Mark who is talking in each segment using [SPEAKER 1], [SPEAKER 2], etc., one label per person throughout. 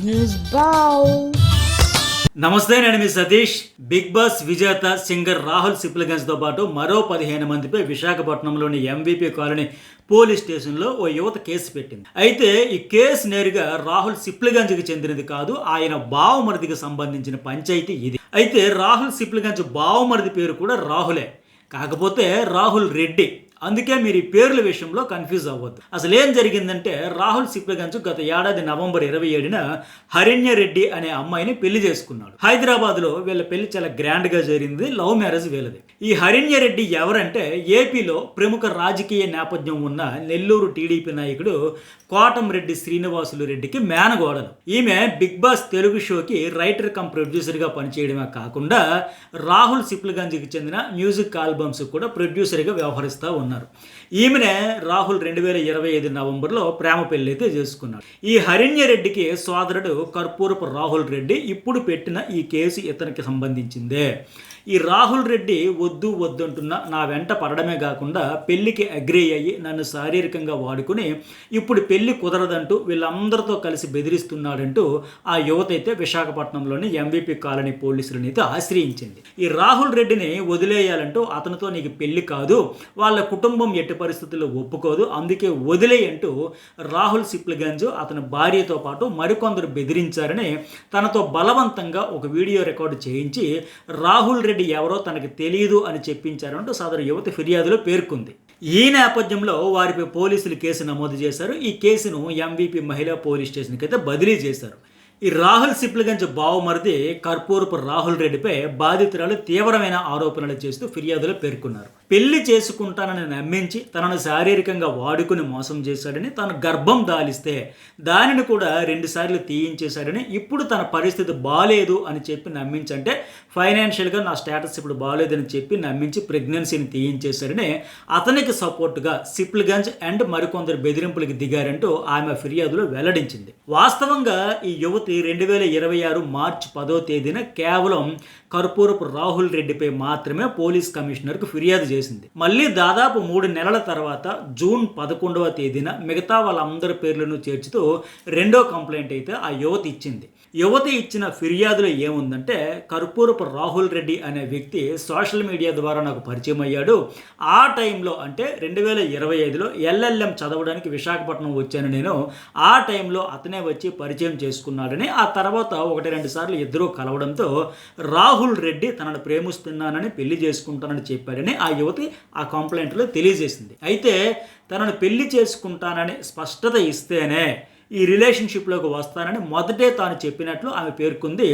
[SPEAKER 1] News బావ్.
[SPEAKER 2] నమస్తే, నేను మీ సతీష్. బిగ్ బాస్ విజేత సింగర్ రాహుల్ సిప్లిగంజ్తో పాటు మరో 15 మందిపై విశాఖపట్నంలోని ఎంవిపి కాలనీ పోలీస్ స్టేషన్లో ఓ యువత కేసు పెట్టింది. అయితే ఈ కేసు నేరుగా రాహుల్ సిప్లిగంజ్కి చెందినది కాదు, ఆయన బావమరిదికి సంబంధించిన పంచాయతీ ఇది. అయితే రాహుల్ సిప్లిగంజ్ బావమరిది పేరు కూడా రాహులే, కాకపోతే రాహుల్ రెడ్డి. అందుకే మీరు ఈ పేర్ల విషయంలో కన్ఫ్యూజ్ అవ్వద్దు. అసలు ఏం జరిగిందంటే, రాహుల్ సిప్లిగంజ్ గత ఏడాది నవంబర్ 27న హరిణ్య రెడ్డి అనే అమ్మాయిని పెళ్లి చేసుకున్నాడు. హైదరాబాద్లో వీళ్ళ పెళ్లి చాలా గ్రాండ్గా జరిగింది. లవ్ మ్యారేజ్ వీళ్ళది. ఈ హరిణ్య రెడ్డి ఎవరంటే, ఏపీలో ప్రముఖ రాజకీయ నేపథ్యం ఉన్న నెల్లూరు టీడీపీ నాయకుడు కోటంరెడ్డి శ్రీనివాసులు రెడ్డికి మేనగోడలు. ఈమె బిగ్ బాస్ తెలుగు షోకి రైటర్ కమ్ ప్రొడ్యూసర్గా పనిచేయడమే కాకుండా రాహుల్ సిప్లిగంజ్కి చెందిన మ్యూజిక్ ఆల్బమ్స్ కూడా ప్రొడ్యూసర్గా వ్యవహరిస్తూ ఉన్నారు. ఈమెనే రాహుల్ 2025 నవంబర్లో ప్రేమ పెళ్లైతే చేసుకున్నాడు. ఈ హరిణ్య రెడ్డికి సోదరుడు కర్పూరపు రాహుల్ రెడ్డి. ఇప్పుడు పెట్టిన ఈ కేసు ఇతనికి సంబంధించిందే. ఈ రాహుల్ రెడ్డి వద్దు వద్దంటున్న నా వెంట పడడమే కాకుండా పెళ్లికి అగ్రీ అయ్యి నన్ను శారీరకంగా వాడుకుని ఇప్పుడు పెళ్లి కుదరదంటూ వీళ్ళందరితో కలిసి బెదిరిస్తున్నాడంటూ ఆ యువత అయితే విశాఖపట్నంలోని ఎంవిపి కాలనీ పోలీసులను అయితే ఆశ్రయించింది. ఈ రాహుల్ రెడ్డిని వదిలేయాలంటూ అతనితో నీకు పెళ్లి కాదు, వాళ్ళ కుటుంబం ఎట్టి పరిస్థితుల్లో ఒప్పుకోదు, అందుకే వదిలేయంటూ రాహుల్ సిప్లిగంజ్ అతని భార్యతో పాటు మరికొందరు బెదిరించారని తనతో బలవంతంగా ఒక వీడియో రికార్డు చేయించి రాహుల్ రెడ్డి ఎవరో తనకు తెలియదు అని చెప్పించారంటూ సదరు యువతి ఫిర్యాదులో పేర్కొంది. ఈ నేపథ్యంలో వారిపై పోలీసులు కేసు నమోదు చేశారు. ఈ కేసును ఎంవిపి మహిళా పోలీస్ స్టేషన్కి అయితే బదిలీ చేశారు. ఈ రాహుల్ సిప్లిగంజ్ బావమరిది కర్పూరపు రాహుల్ రెడ్డిపై బాధితురాలు తీవ్రమైన ఆరోపణలు చేస్తూ ఫిర్యాదులో పేర్కొన్నారు. పెళ్లి చేసుకుంటానని నమ్మించి తనను శారీరకంగా వాడుకుని మోసం చేశాడని, తాను గర్భం దాలిస్తే దానిని కూడా 2 సార్లు తీయించేశాడని, ఇప్పుడు తన పరిస్థితి బాలేదు అని చెప్పి నమ్మించంటే ఫైనాన్షియల్గా నా స్టేటస్ ఇప్పుడు బాగాలేదని చెప్పి నమ్మించి ప్రెగ్నెన్సీని తీయించేశాడని అతనికి సపోర్టుగా సిప్లిగంజ్ అండ్ మరికొందరు బెదిరింపులకు దిగారంటూ ఆమె ఫిర్యాదులో వెల్లడించింది. వాస్తవంగా ఈ యువతి 2026 మార్చి 10వ తేదీన కేవలం కర్పూరపు రాహుల్ రెడ్డిపై మాత్రమే పోలీస్ కమిషనర్కు ఫిర్యాదు చేసింది. మళ్ళీ దాదాపు 3 నెలల తర్వాత జూన్ 11వ తేదీన మిగతా వాళ్ళందరి పేర్లను చేర్చుతూ 2వ కంప్లైంట్ అయితే ఆ యువతి ఇచ్చింది. యువతి ఇచ్చిన ఫిర్యాదులో ఏముందంటే, కర్పూరపు రాహుల్ రెడ్డి అనే వ్యక్తి సోషల్ మీడియా ద్వారా నాకు పరిచయం అయ్యాడు. ఆ టైంలో అంటే 2025లో ఎల్ఎల్ఎం చదవడానికి విశాఖపట్నం వచ్చాను నేను. ఆ టైంలో అతనే వచ్చి పరిచయం చేసుకున్నాడని, ఆ తర్వాత 1-2 సార్లు ఇద్దరూ కలవడంతో రాహుల్ రెడ్డి తనను ప్రేమిస్తున్నానని పెళ్లి చేసుకుంటానని చెప్పాడని ఆ యువతి ఆ కంప్లైంట్లో తెలియజేసింది. అయితే తనను పెళ్లి చేసుకుంటానని స్పష్టత ఇస్తేనే ఈ రిలేషన్షిప్లోకి వస్తానని మొదటే తాను చెప్పినట్లు ఆమె పేర్కొంది.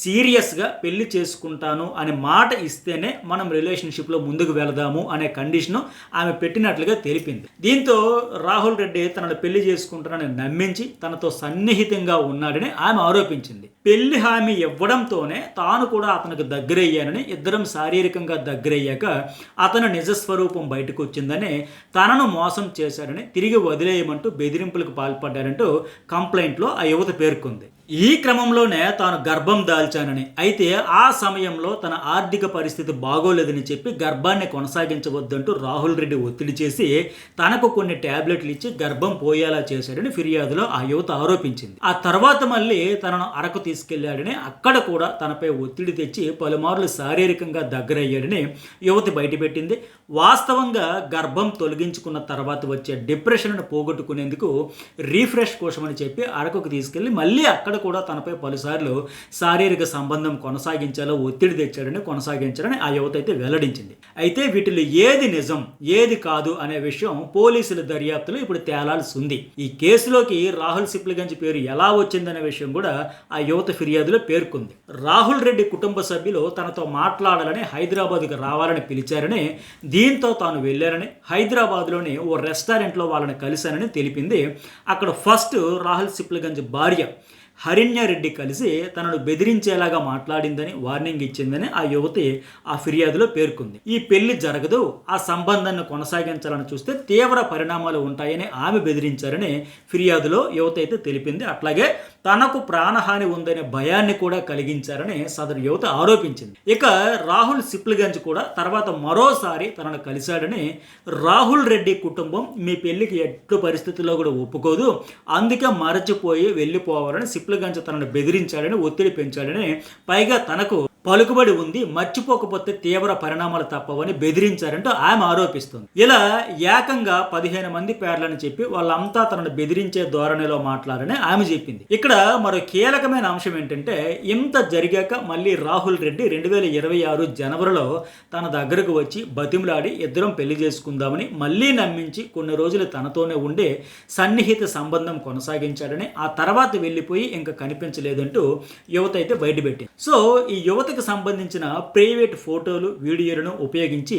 [SPEAKER 2] సీరియస్గా పెళ్లి చేసుకుంటాను అనే మాట ఇస్తేనే మనం రిలేషన్షిప్లో ముందుకు వెళదాము అనే కండిషను ఆమె పెట్టినట్లుగా తెలిపింది. దీంతో రాహుల్ రెడ్డి తనను పెళ్లి చేసుకుంటానని నమ్మించి తనతో సన్నిహితంగా ఉన్నాడని ఆమె ఆరోపించింది. పెళ్లి హామీ ఇవ్వడంతోనే తాను కూడా అతనికి దగ్గరయ్యానని, ఇద్దరం శారీరకంగా దగ్గరయ్యాక అతను నిజస్వరూపం బయటకు వచ్చిందని, తనను మోసం చేశాడని, తిరిగి వదిలేయమంటూ బెదిరింపులకు పాల్పడ్డారంటూ కంప్లైంట్లో ఆ యువత పేర్కొంది. ఈ క్రమంలోనే తాను గర్భం దాల్చానని, అయితే ఆ సమయంలో తన ఆర్థిక పరిస్థితి బాగోలేదని చెప్పి గర్భాన్ని కొనసాగించవద్దంటూ రాహుల్ రెడ్డి ఒత్తిడి చేసి తనకు కొన్ని ట్యాబ్లెట్లు ఇచ్చి గర్భం పోయేలా చేశాడని ఫిర్యాదులో ఆ యువత ఆరోపించింది. ఆ తర్వాత మళ్ళీ తనను అరకు తీసుకెళ్లాడని, అక్కడ కూడా తనపై ఒత్తిడి తెచ్చి పలుమార్లు శారీరకంగా దగ్గరయ్యాడని యువతి బయటపెట్టింది. వాస్తవంగా గర్భం తొలగించుకున్న తర్వాత వచ్చే డిప్రెషన్ను పోగొట్టుకునేందుకు రీఫ్రెష్ కోసమని చెప్పి అరకుకు తీసుకెళ్లి మళ్ళీ అక్కడ కూడా తనపై పలుసార్లు శారీరక సంబంధం ఒత్తిడి కొనసాగించాడని ఆ యువత అయితే వెల్లడించింది. అయితే వీటిలో ఏది నిజం ఏది కాదు అనే విషయం పోలీసుల దర్యాప్తులో ఇప్పుడు తేలాల్సి ఉంది. ఈ కేసులోకి రాహుల్ సిప్లిగంజ్ పేరు ఎలా వచ్చిందనే విషయం కూడా ఆ యువత ఫిర్యాదులో పేర్కొంది. రాహుల్ రెడ్డి కుటుంబ సభ్యులు తనతో మాట్లాడాలని హైదరాబాద్కు రావాలని పిలిచారని, దీంతో తాను వెళ్ళారని, హైదరాబాద్లోని ఓ రెస్టారెంట్లో వాళ్ళని కలిశానని తెలిపింది. అక్కడ ఫస్ట్ రాహుల్ సిప్లిగంజ్ భార్య హరిణ్య రెడ్డి కలిసి తనను బెదిరించేలాగా మాట్లాడిందని, వార్నింగ్ ఇచ్చిందని ఆ యువతి ఆ ఫిర్యాదులో పేర్కొంది. ఈ పెళ్లి జరగదు, ఆ సంబంధాన్ని కొనసాగించాలని చూస్తే తీవ్ర పరిణామాలు ఉంటాయని ఆమె బెదిరించారని ఫిర్యాదులో యువత అయితే తెలిపింది. అట్లాగే తనకు ప్రాణహాని ఉందనే భయాన్ని కూడా కలిగించారని సదరు యువత ఆరోపించింది. ఇక రాహుల్ సిప్లిగంజ్ కూడా తర్వాత మరోసారి తనను కలిశాడని, రాహుల్ రెడ్డి కుటుంబం మీ పెళ్లికి ఎట్టి పరిస్థితుల్లో కూడా ఒప్పుకోదు, అందుకే మరచిపోయి వెళ్ళిపోవాలని సిప్లగంజ్ తనను బెదిరించాడని, ఒత్తిడి పెంచాడని, పైగా తనకు పలుకుబడి ఉంది, మర్చిపోకపోతే తీవ్ర పరిణామాలు తప్పవని బెదిరించారంటూ ఆమె ఆరోపిస్తుంది. ఇలా ఏకంగా 15 మంది పేర్లని చెప్పి వాళ్ళంతా తనను బెదిరించే ధోరణిలో మాట్లాడారని ఆమె చెప్పింది. ఇక్కడ మరో కీలకమైన అంశం ఏంటంటే, ఇంత జరిగాక మళ్ళీ రాహుల్ రెడ్డి 2026 జనవరిలో తన దగ్గరకు వచ్చి బతిమలాడి ఇద్దరం పెళ్లి చేసుకుందామని మళ్ళీ నమ్మించి కొన్ని రోజులు తనతోనే ఉండే సన్నిహిత సంబంధం కొనసాగించాడని, ఆ తర్వాత వెళ్ళిపోయి ఇంకా కనిపించలేదంటూ యువత అయితే బయటపెట్టింది. సో ఈ యువతకు సంబంధించిన ప్రైవేట్ ఫోటోలు, వీడియోలను ఉపయోగించి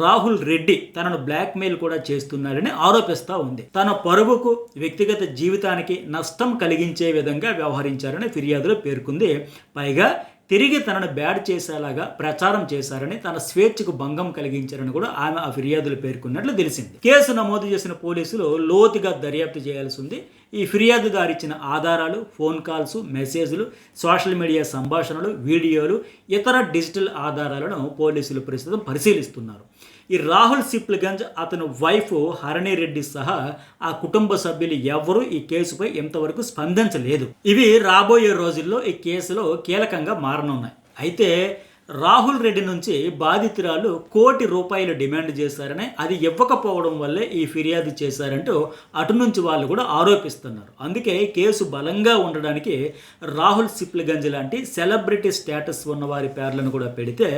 [SPEAKER 2] రాహుల్ రెడ్డి తనను బ్లాక్మెయిల్ కూడా చేస్తున్నాడని ఆరోపిస్తూ ఉంది. తన పరువుకు, వ్యక్తిగత జీవితానికి నష్టం కలిగించే విధంగా వ్యవహరించారని ఫిర్యాదులో పేర్కొంది. పైగా తిరిగి తనను బ్యాడ్ చేసేలాగా ప్రచారం చేశారని, తన స్వేచ్ఛకు భంగం కలిగించారని కూడా ఆమె ఆ ఫిర్యాదులు పేర్కొన్నట్లు తెలిసింది. కేసు నమోదు చేసిన పోలీసులు లోతుగా దర్యాప్తు చేయాల్సి ఉంది. ఈ ఫిర్యాదుదారు ఇచ్చిన ఆధారాలు, ఫోన్ కాల్స్, మెసేజ్లు, సోషల్ మీడియా సంభాషణలు, వీడియోలు, ఇతర డిజిటల్ ఆధారాలను పోలీసులు ప్రస్తుతం పరిశీలిస్తున్నారు. ఈ రాహుల్ సిప్లగంజ్, అతని వైఫ్ హరణి రెడ్డి సహా ఆ కుటుంబ సభ్యులు ఎవరూ ఈ కేసుపై ఇంతవరకు స్పందించలేదు. ఇవి రాబోయే రోజుల్లో ఈ కేసులో కీలకంగా మారనున్నాయి. అయితే రాహుల్ రెడ్డి నుంచి బాధితురాలు ₹1 కోటి డిమాండ్ చేశారని, అది ఇవ్వకపోవడం వల్లే ఈ ఫిర్యాదు చేశారంటూ అటు నుంచి వాళ్ళు కూడా ఆరోపిస్తున్నారు. అందుకే కేసు బలంగా ఉండడానికి రాహుల్ సిప్లగంజ్ లాంటి సెలబ్రిటీ స్టేటస్ ఉన్న వారి పేర్లను కూడా పెడితే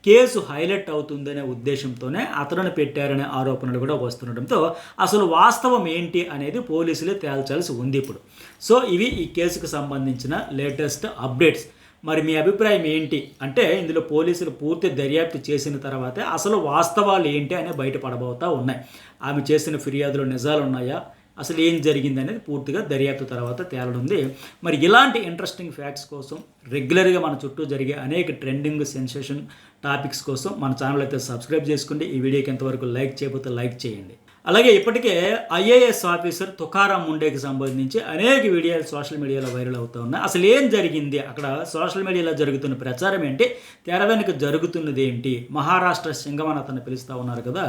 [SPEAKER 2] కేసు హైలైట్ అవుతుందనే ఉద్దేశంతోనే అతను పెట్టారనే ఆరోపణలు కూడా వస్తుండటంతో అసలు వాస్తవం ఏంటి అనేది పోలీసులే తేల్చాల్సి ఉంది ఇప్పుడు. సో ఇవి ఈ కేసుకు సంబంధించిన లేటెస్ట్ అప్డేట్స్. మరి మీ అభిప్రాయం ఏంటి అంటే, ఇందులో పోలీసులు పూర్తి దర్యాప్తు చేసిన తర్వాతే అసలు వాస్తవాలు ఏంటి అని బయటపడబోతూ ఉన్నాయి. ఆమె చేసిన ఫిర్యాదులో నిజాలు ఉన్నాయా, అసలు ఏం జరిగింది అనేది పూర్తిగా దర్యాప్తు తర్వాత తేలనుంది. మరి ఇలాంటి ఇంట్రెస్టింగ్ ఫ్యాక్ట్స్ కోసం, రెగ్యులర్గా మన చుట్టూ జరిగే అనేక ట్రెండింగ్ సెన్సేషన్ టాపిక్స్ కోసం మన ఛానల్ అయితే సబ్స్క్రైబ్ చేసుకోండి. ఈ వీడియోకి ఎంతవరకు లైక్ చేయకపోతే లైక్ చేయండి. అలాగే ఇప్పటికే ఐఏఎస్ ఆఫీసర్ తుకారాం ముండేకి సంబంధించి అనేక వీడియోలు సోషల్ మీడియాలో వైరల్ అవుతూ ఉన్నాయి. అసలు ఏం జరిగింది, అక్కడ సోషల్ మీడియాలో జరుగుతున్న ప్రచారం ఏంటి, తెర వెనుక జరుగుతున్నది ఏంటి? మహారాష్ట్ర సింగమని అతను పిలుస్తూ ఉన్నారు కదా,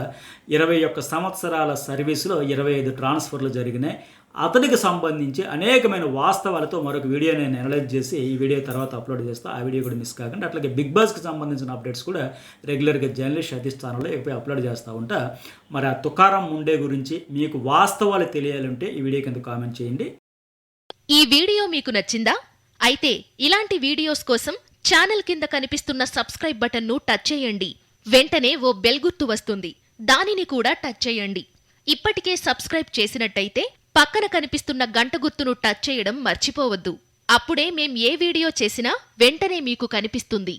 [SPEAKER 2] 21 సంవత్సరాల సర్వీసులో 25 ట్రాన్స్ఫర్లు జరిగినాయి. అతనికి సంబంధించి అనేకమైన వాస్తవాలతో మరొక వీడియో నేను అనలైజ్ చేసి ఈ వీడియో తర్వాత అప్లోడ్ చేస్తా. ఆ వీడియో కూడా మిస్ కాకండి. అట్లాగే బిగ్ బాస్కి సంబంధించిన అప్డేట్స్ కూడా రెగ్యులర్గా జర్నలిస్ట్ సతీష్ ఛానల్లో ఎక్కువ అప్లోడ్ చేస్తూ ఉంటా. మరి ఆ తుకారాం ముండే గురించి మీకు వాస్తవాలు తెలియాలంటే ఈ వీడియో కింద కామెంట్ చేయండి.
[SPEAKER 1] ఈ వీడియో మీకు నచ్చిందా? అయితే ఇలాంటి వీడియోస్ కోసం ఛానల్ కింద కనిపిస్తున్న సబ్స్క్రైబ్ బటన్ను టచ్ చేయండి. వెంటనే ఓ బెల్ గుర్తు వస్తుంది, దానిని కూడా టచ్ చేయండి. ఇప్పటికే సబ్స్క్రైబ్ చేసినట్టయితే పక్కన కనిపిస్తున్న గంట గుర్తును టచ్ చేయడం మర్చిపోవద్దు. అప్పుడే మేం ఏ వీడియో చేసినా వెంటనే మీకు కనిపిస్తుంది.